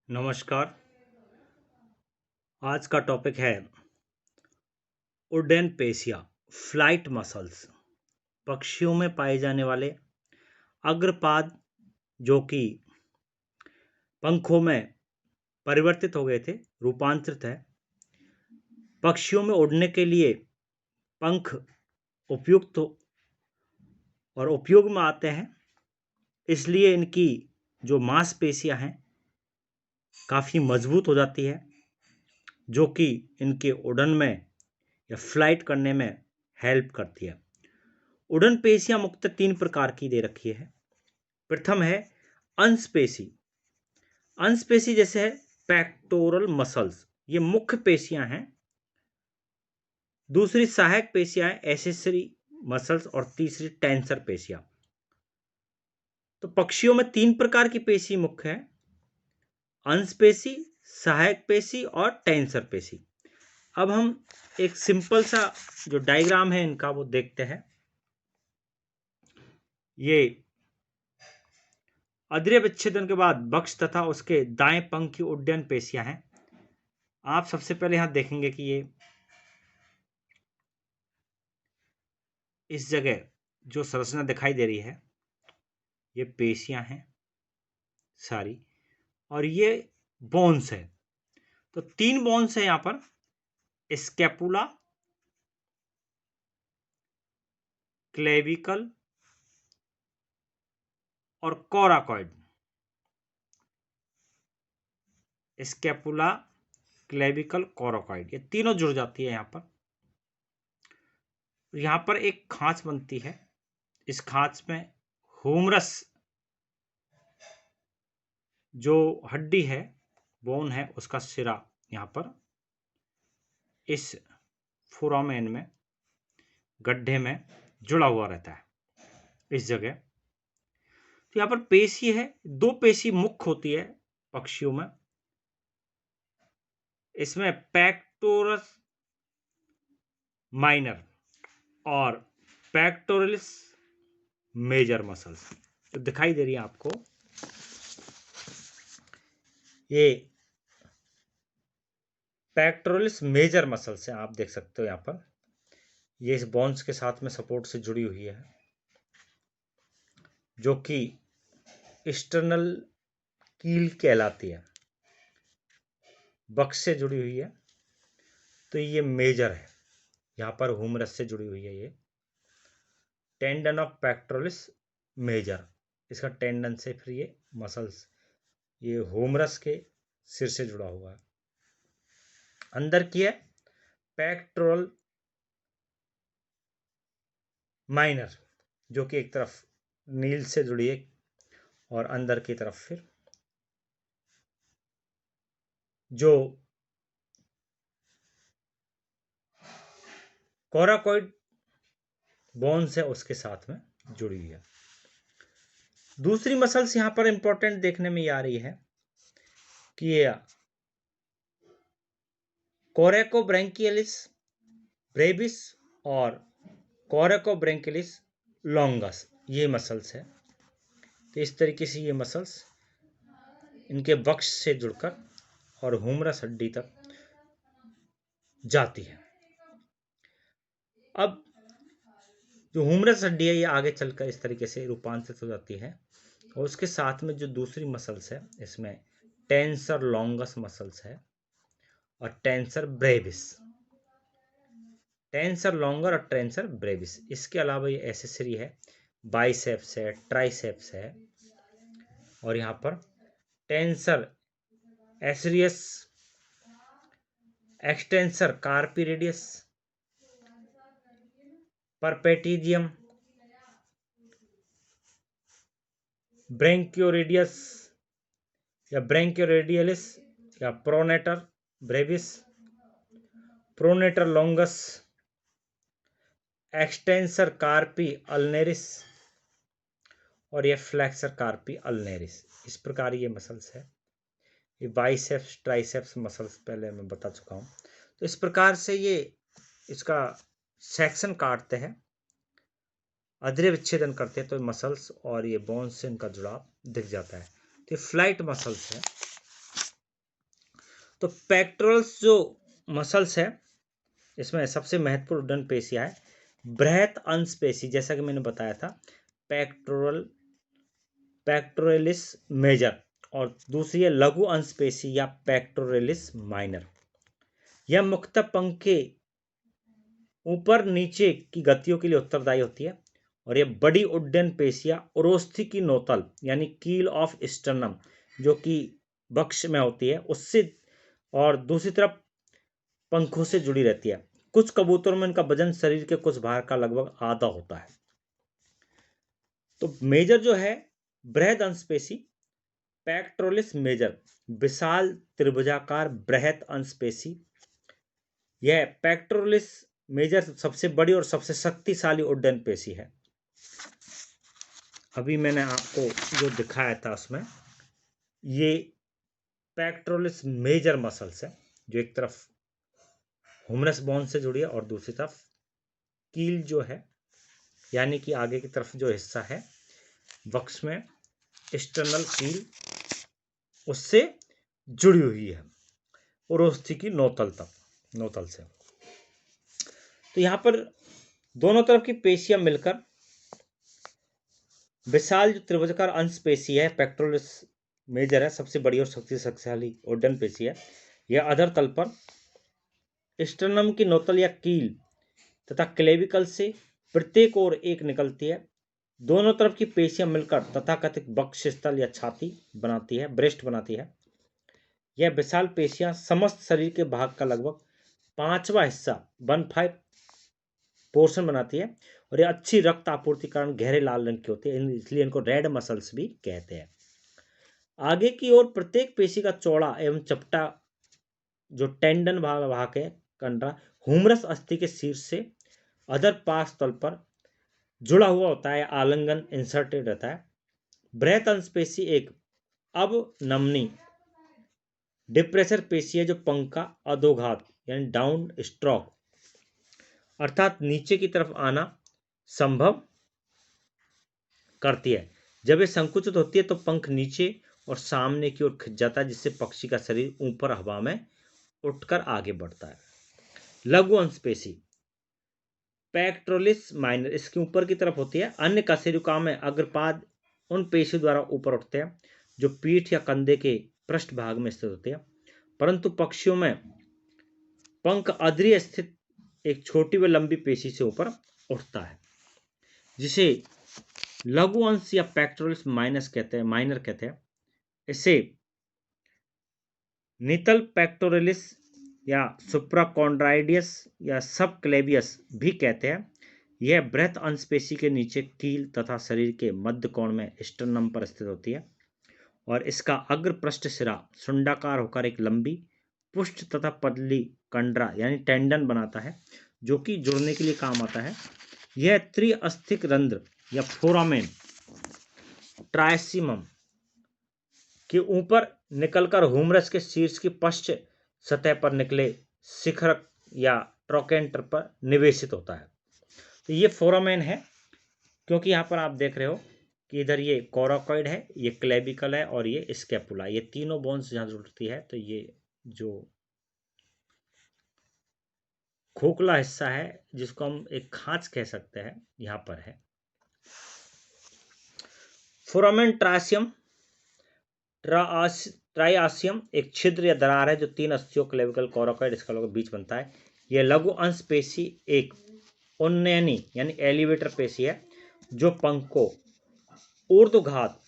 नमस्कार। आज का टॉपिक है उड्डयनपेशियाँ फ्लाइट मसल्स। पक्षियों में पाए जाने वाले अग्रपाद जो कि पंखों में परिवर्तित हो गए थे, रूपांतरित है। पक्षियों में उड़ने के लिए पंख उपयुक्त और उपयोग में आते हैं, इसलिए इनकी जो मांसपेशियाँ हैं काफ़ी मजबूत हो जाती है, जो कि इनके उड़न में या फ्लाइट करने में हेल्प करती है। उड़न पेशियां मुख्यतः तीन प्रकार की दे रखी है। प्रथम है अंशपेशी। अंशपेशी जैसे है पेक्टोरल मसल्स, ये मुख्य पेशियां हैं। दूसरी सहायक पेशियां हैं एसेसरी मसल्स, और तीसरी टेंसर पेशियां। तो पक्षियों में तीन प्रकार की पेशी मुख्य है: अंशपेशी, सहायक पेशी और टेंसर पेशी। अब हम एक सिंपल सा जो डायग्राम है इनका वो देखते हैं। ये अद्रव्य विच्छेदन के बाद बक्ष तथा उसके दाएं पंख की उड्डयन पेशियां हैं। आप सबसे पहले यहां देखेंगे कि ये इस जगह जो संरचना दिखाई दे रही है, ये पेशियां हैं सारी, और ये बोन्स है। तो तीन बोन्स है यहां पर: स्कैपुला, क्लेविकल और कोराकॉइड। स्कैपुला, क्लेविकल, कोराकॉइड, ये तीनों जुड़ जाती है यहां पर। यहां पर एक खांच बनती है। इस खांच में ह्यूमरस जो हड्डी है, बोन है, उसका सिरा यहां पर इस फोरामेन में, गड्ढे में जुड़ा हुआ रहता है इस जगह। तो यहां पर पेशी है, दो पेशी मुख्य होती है पक्षियों में। इसमें पेक्टोरस माइनर और पेक्टोरलिस मेजर मसल्स तो दिखाई दे रही है आपको। ये पेक्टोरलिस मेजर मसल्स है, आप देख सकते हो यहां पर। ये इस बोन्स के साथ में सपोर्ट से जुड़ी हुई है, जो कि एक्सटर्नल कील कहलाती है, बक्स से जुड़ी हुई है। तो ये मेजर है, यहां पर ह्यूमरस से जुड़ी हुई है। ये टेंडन ऑफ पेक्टोरलिस मेजर, इसका टेंडन से फिर ये मसल्स, ये ह्यूमरस के सिर से जुड़ा हुआ है। अंदर की है पेक्टोरल माइनर, जो कि एक तरफ नील से जुड़ी है, और अंदर की तरफ फिर जो कोराकॉइड बोन्स है उसके साथ में जुड़ी हुई है। दूसरी मसल्स यहां पर इंपॉर्टेंट देखने में आ रही है कि ये कोरेकोब्रैंकियलिस ब्रेविस और कोरेकोब्रैंकियलिस लॉन्गस, ये मसल्स है। तो इस तरीके से ये मसल्स इनके बक्ष से जुड़कर और ह्यूमरस हड्डी तक जाती है। अब जो ह्यूमरस हड्डी है ये आगे चलकर इस तरीके से रूपांतरित हो जाती है, और उसके साथ में जो दूसरी मसल्स है, इसमें टेंसर लॉन्गस मसल्स है और टेंसर ब्रेविस। टेंसर लॉन्गर और टेंसर ब्रेविस, इसके अलावा ये एसेसरी है, बाइसेप्स है, ट्राइसेप्स है, और यहाँ पर टेंसर एसरियस, एक्सटेंसर कार्पी रेडियस, परपेटिजियम, ब्रेंक्योरेडियस या ब्रेंक्योरेडियलिस या pronator brevis, pronator longus, extensor carpi ulnaris, और ये फ्लेक्सर कार्पी अल्नेरिस। इस प्रकार ये मसल्स है। ये बाइसेप्स ट्राइसेप्स मसल्स पहले मैं बता चुका हूँ। तो इस प्रकार से ये इसका सेक्शन काटते हैं, अद्रव्य विच्छेदन करते हैं, तो मसल्स और ये बोन्स से इनका जुड़ाव दिख जाता है। तो ये फ्लाइट मसल्स है। तो पेक्टोरल्स जो मसल्स है, इसमें सबसे महत्वपूर्ण उड्डयन पेशियां है बृहत अंश पेशी, जैसा कि मैंने बताया था, पेक्टोरलिस मेजर, और दूसरी है लघु अंश पेशी या पेक्टोरलिस माइनर। यह मुख्यतः पंख के ऊपर नीचे की गतियों के लिए उत्तरदायी होती है, और यह बड़ी उड्डयन पेशियां उरोस्थि की नोतल यानी कील ऑफ स्टर्नम जो कि वक्ष में होती है उससे, और दूसरी तरफ पंखों से जुड़ी रहती है। कुछ कबूतरों में इनका वजन शरीर के कुछ भाग का लगभग आधा होता है। तो मेजर जो है बृहद अंश पेशी, पेक्टोरलिस मेजर विशाल त्रिभुजाकार बृहद अंश पेशी। यह पेक्टोरलिस मेजर सबसे बड़ी और सबसे शक्तिशाली उड्डयन पेशी है। अभी मैंने आपको जो दिखाया था उसमें ये पेक्टोरलिस मेजर मसल्स है, जो एक तरफ ह्यूमरस बोन से जुड़ी है और दूसरी तरफ कील जो है यानी कि आगे की तरफ जो हिस्सा है वक्ष में एक्सटर्नल कील उससे जुड़ी हुई है उरोस्थि की नोतल से। तो यहाँ पर दोनों तरफ की पेशियां मिलकर विशाल जो त्रिभुजाकार अंश पेशी है पेक्टोरलिस मेजर है, सबसे बड़ी और शक्तिशाली उड्डयन पेशी है। यह अधर तल पर स्टर्नम की नोतल या कील तथा क्लेविकल से प्रत्येक ओर एक निकलती है। दोनों तरफ की पेशियां मिलकर तथाकथित वक्षस्थल या छाती बनाती है, ब्रेस्ट बनाती है। यह विशाल पेशियां समस्त शरीर के भाग का लगभग 5वां हिस्सा 1/5 पोर्शन बनाती है, और यह अच्छी रक्त आपूर्ति कारण गहरे लाल रंग की होती है, इसलिए इनको रेड मसल्स भी कहते हैं। आगे की ओर प्रत्येक पेशी का चौड़ा एवं चपटा जो टेंडन भाग है कंडरा ह्यूमरस अस्थि के शीर्ष से अधर पार्श्व तल पर जुड़ा हुआ होता है, आलिंगन इंसर्टेड रहता है। बृहत अंश पेशी एक अवनमनी डिप्रेसर पेशी है जो पंख का अधोघात यानी डाउन स्ट्रोक अर्थात नीचे की तरफ आना संभव करती है। जब यह संकुचित होती है तो पंख नीचे और सामने की ओर खिंच जाता है, जिससे पक्षी का शरीर ऊपर हवा में उठकर आगे बढ़ता है। लघु अंश पेशी पेक्टोरलिस माइनर इसके ऊपर की तरफ होती है। अन्य कशेरुकाओं में अग्रपाद उन पेशियों द्वारा ऊपर उठते हैं जो पीठ या कंधे के पृष्ठ भाग में स्थित होती है, परंतु पक्षियों में पंख अधीर स्थित एक छोटी व लंबी पेशी से ऊपर उठता है, जिसे लघु अंश या पेक्टोरलिस माइनर कहते हैं। इसे नितल पेक्टोरलिस या सुप्राकॉन्ड्राइडियस या सबक्लेवियस भी कहते हैं। यह बृहत अंश पेशी के नीचे कील तथा शरीर के मध्य कोण में स्टर्नम पर स्थित होती है, और इसका अग्र पृष्ठ सिरा सुंडाकार होकर एक लंबी पुष्ट तथा पतली कंडरा यानी टेंडन बनाता है, जो कि जुड़ने के लिए काम आता है। यह त्रिअस्थिक रंध्र या फोरामेन ट्राइसिमम के ऊपर निकलकर ह्यूमरस के शीर्ष की पश्च सतह पर निकले शिखर या ट्रोकेंटर पर निवेशित होता है। तो ये फोरामेन है, क्योंकि यहाँ पर आप देख रहे हो कि इधर ये कोराकॉइड है, ये क्लेविकल है और ये स्कैपुला, ये तीनों बोन्स जहाँ जुड़ती है, तो ये जो खोखला हिस्सा है जिसको हम एक खांच कह सकते हैं यहाँ पर है। फोरामेन ट्राइआसियम एक छिद्र या दरार है जो 3 अस्थियों क्लेविकल कोराकॉइड इसका लोग बीच बनता है। यह लघु अंश पेशी एक उन्नयनी यानी एलिवेटर पेशी है जो पंख को ऊर्ध्वघात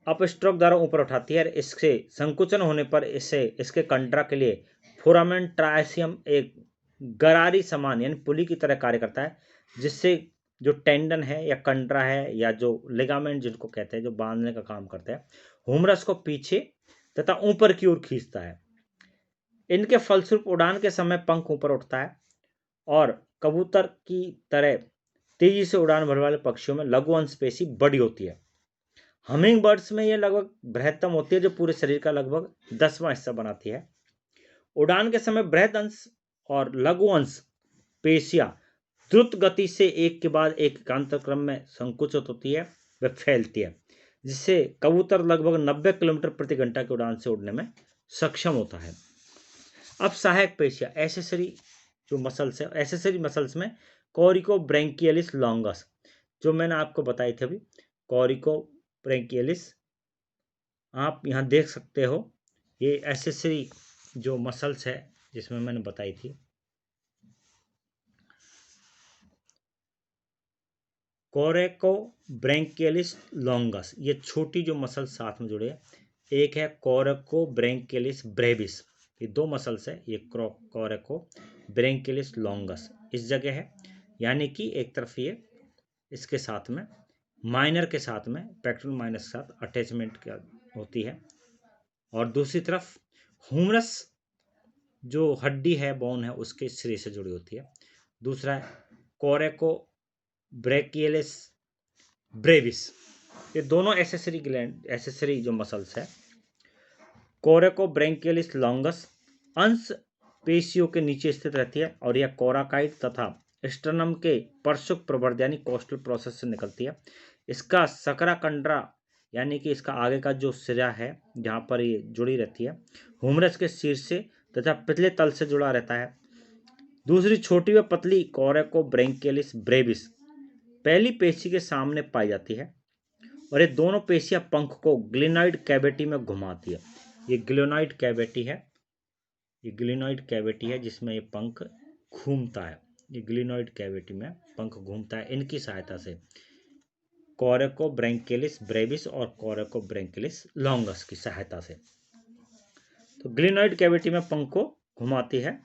अपस्ट्रोक द्वारा ऊपर उठाती है। इससे संकुचन होने पर इसके कंडरा के लिए फोरामेन ट्राइआसियम एक गरारी समान यानी पुली की तरह कार्य करता है, जिससे जो टेंडन है या कंडरा है या जो लिगामेंट जिनको कहते हैं जो बांधने का काम करते हैं, ह्यूमरस को पीछे तथा ऊपर की ओर खींचता है। इनके फलस्वरूप उड़ान के समय पंख ऊपर उठता है, और कबूतर की तरह तेजी से उड़ान भरने वाले पक्षियों में लघु अंश पेशी बड़ी होती है। हमिंग बर्ड्स में यह लगभग बृहत्तम होती है जो पूरे शरीर का लगभग 10वां हिस्सा बनाती है। उड़ान के समय बृहद अंश और लघु अंश पेशियां द्रुत गति से एक के बाद एक एकांतर क्रम में संकुचित होती है व फैलती है, जिससे कबूतर लगभग 90 किलोमीटर प्रति घंटा की उड़ान से उड़ने में सक्षम होता है। अब सहायक पेशियां, एसेसरी जो मसल्स है, एसेसरी मसल्स में कोरिको ब्रेंकियलिस लॉन्गस, जो मैंने आपको बताई थी अभी, कोरिको ब्रेंकियलिस, आप यहाँ देख सकते हो, ये एसेसरी जो मसल्स है जिसमें मैंने बताई थी। कोरेको ब्रेंकियलिस लॉन्गस, ये छोटी जो मसल साथ में जुड़े हैं, एक है कोरेको ब्रेंकियलिस ब्रेविस, ये दो मसल्स है, ये कोरेको ब्रेंकियलिस लॉन्गस इस जगह है, यानी कि एक तरफ ये इसके साथ में माइनर के साथ में पेक्टोरल माइनर के साथ अटैचमेंट होती है, और दूसरी तरफ ह्यूमरस जो हड्डी है, बोन है, उसके सिरे से जुड़ी होती है। दूसरा है कोरेको ब्रेकियलिस ब्रेविस, ये दोनों एसेसरी ग्लैंड, एसेसरी जो मसल्स है। कोरेको ब्रेंकियलिस लॉन्गस अंश पेशियों के नीचे स्थित रहती है और यह कोराकाइड तथा स्टर्नम के परसुक प्रवर्ध यानी कोस्टल प्रोसेस से निकलती है। इसका सकराकंड्रा यानी कि इसका आगे का जो सिरा है जहाँ पर ये जुड़ी रहती है, ह्यूमरस के शीर्ष से तथा पिछले तल से जुड़ा रहता है। दूसरी छोटी व पतली कोरेको ब्रेंकियलिस ब्रेविस पहली पेशी के सामने पाई जाती है और ये दोनों पेशियां पंख को ग्लिनॉइड कैविटी में घुमाती है। ये ग्लिनॉइड कैविटी है, ये ग्लिनॉइड कैविटी है जिसमें ये पंख घूमता है, ये ग्लिनॉइड कैविटी में पंख घूमता है इनकी सहायता से, कोरेको ब्रेंकियलिस ब्रेविस और कोरेको ब्रेंकियलिस लॉन्गस की सहायता से। तो ग्लिनॉइड कैविटी में पंख को घुमाती है।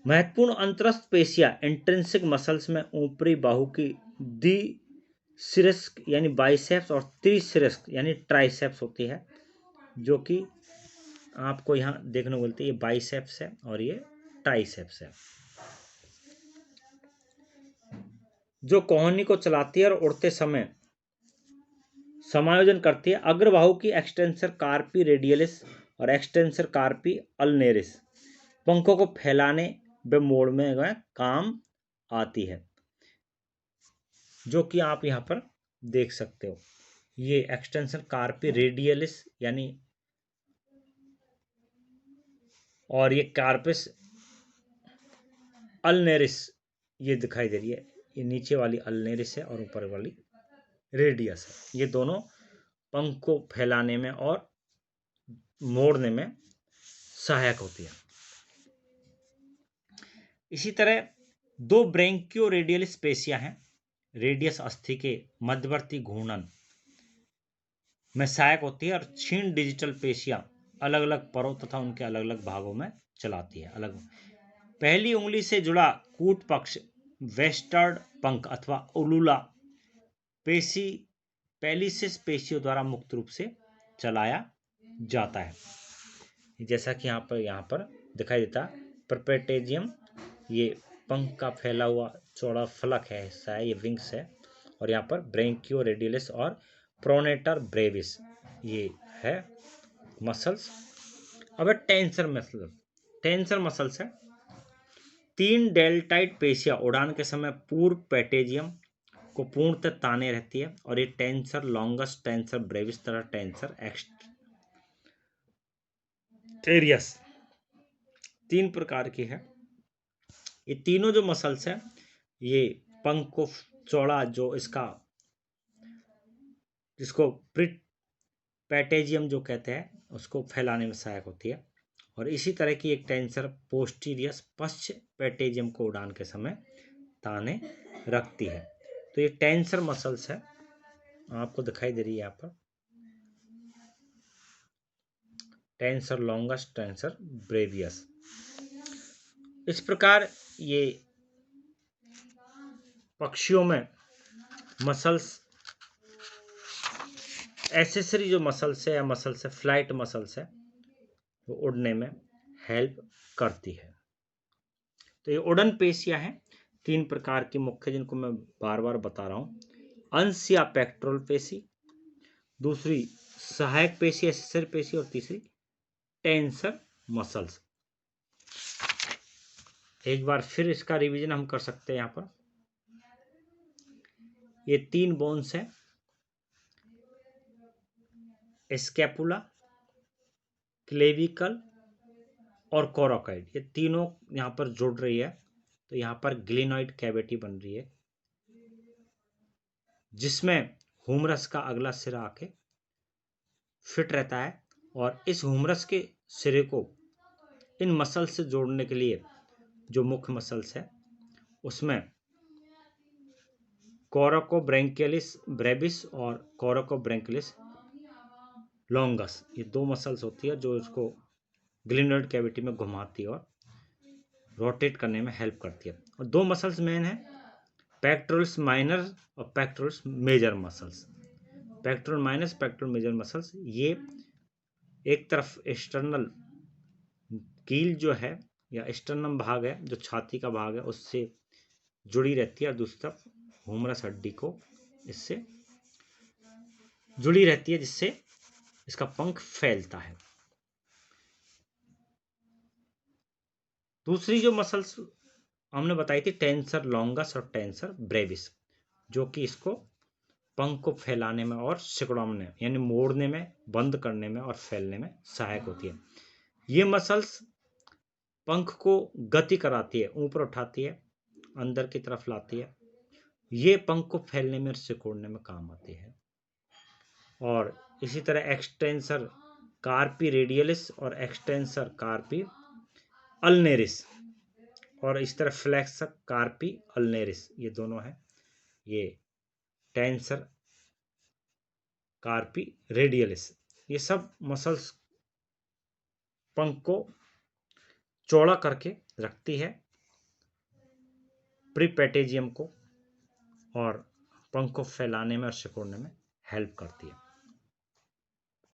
महत्वपूर्ण अंतरस्थ पेशियां इंट्रिंसिक मसल्स में ऊपरी बाहु की द्विशिरस्क यानी बाइसेप्स और त्रिशिरस्क यानी ट्राइसेप्स होती है, जो कि आपको यहाँ देखने को मिलती है। ये बाइसेप्स है और ये ट्राइसेप्स है, जो कोहनी को चलाती है और उड़ते समय समायोजन करती है। अग्रबाहु की एक्सटेंसर कार्पी रेडियलिस और एक्सटेंसर कार्पी अल्नेरिस पंखों को फैलाने व मोड़ने में काम आती है, जो कि आप यहाँ पर देख सकते हो। ये एक्सटेंशन कार्पी रेडियलिस यानी, और ये कार्पिस अल्नेरिस ये दिखाई दे रही है, ये नीचे वाली अल्नेरिस है और ऊपर वाली रेडियस है। ये दोनों पंख को फैलाने में और मोड़ने में सहायक होती है। इसी तरह दो ब्रेंकियो रेडियलिस पेशियां हैं, रेडियस अस्थि के मध्यवर्ती घूर्णन में सहायक होती है और क्षीण डिजिटल पेशियां अलग अलग परों तथा उनके अलग अलग भागों में चलाती है। अलग पहली उंगली से जुड़ा कूट पक्ष वेस्टर्ड पंख अथवा उलूला पेशी पेलिसिस पेशियों द्वारा मुक्त रूप से चलाया जाता है, जैसा कि यहाँ पर दिखाई देता है। परपेटेजियम ये पंख का फैला हुआ चौड़ा फलक है, हिस्सा है, ये विंग्स है, और यहाँ पर ब्रेंकियो रेडियलिस और प्रोनेटर ब्रेविस ये है मसल्स। अब टेंसर मसल, टेंसर मसल्स है। तीन डेल्टाइड पेशियां उड़ान के समय पूर्व पेटेजियम को पूर्णतः ताने रहती है और ये टेंसर लॉन्गस, टेंसर ब्रेविस तथा टेंसर एक्सटेरियस तीन प्रकार की है। ये तीनों जो मसल्स है ये पंख को चौड़ा जो इसका, जिसको पेटेजियम जो कहते हैं, उसको फैलाने में सहायक होती है। और इसी तरह की एक टेंसर पोस्टीरियस पश्च पेटेजियम को उड़ान के समय ताने रखती है। तो ये टेंसर मसल्स है, आपको दिखाई दे रही है यहाँ पर, टेंसर लॉन्गस, टेंसर ब्रेवियस। इस प्रकार ये पक्षियों में मसल्स, एसेसरी जो मसल्स है या मसल्स है, फ्लाइट मसल्स है, वो उड़ने में हेल्प करती है। तो ये उड़न पेशियां हैं तीन प्रकार की मुख्य, जिनको मैं बार बार बता रहा हूं। अंश या पेक्टोरल पेशी, दूसरी सहायक पेशी एसेसरी पेशी, और तीसरी टेंसर मसल्स। एक बार फिर इसका रिवीजन हम कर सकते हैं। यहाँ पर ये तीन बोन्स हैं, स्कैपुला, क्लेविकल और कोराकॉइड, ये तीनों यहाँ पर जुड़ रही है, तो यहाँ पर ग्लिनॉइड कैविटी बन रही है, जिसमें हुमरस का अगला सिरा आके फिट रहता है। और इस हुमरस के सिरे को इन मसल से जोड़ने के लिए जो मुख्य मसल्स है उसमें कोराकोब्रैंकियलिस ब्रेविस और कोराकोब्रैंकियलिस लॉन्गस, ये दो मसल्स होती है जो इसको ग्लिनॉइड कैविटी में घुमाती है और रोटेट करने में हेल्प करती है। और दो मसल्स मेन है, पेक्टोरल्स माइनर और pectorals major muscles. Pectoral minor, pectoral major muscles, ये एक तरफ एक्सटर्नल कील जो है या एक्सटर्नम भाग है जो छाती का भाग है उससे जुड़ी रहती है, और दूसरी तरफ हुमरस हड्डी को इससे जुड़ी रहती है, जिससे इसका पंख फैलता है। दूसरी जो मसल्स हमने बताई थी टेंसर लॉन्गस और टेंसर ब्रेविस, जो कि इसको पंख को फैलाने में और सिकुड़ाने यानी मोड़ने में, बंद करने में और फैलने में सहायक होती है। ये मसल्स पंख को गति कराती है, ऊपर उठाती है, अंदर की तरफ लाती है। ये पंख को फैलने में और सिकुड़ने में काम आती है। और इसी तरह एक्सटेंसर कार्पी रेडियलिस और एक्सटेंसर कार्पी अल्नेरिस, और इस तरह फ्लेक्सर कार्पी अल्नेरिस, ये दोनों है, ये टेंसर कार्पी रेडियलिस। ये सब मसल्स पंख को चौड़ा करके रखती है, प्रीपेटेजियम को, और पंख को फैलाने में और सिकुड़ने में हेल्प करती है।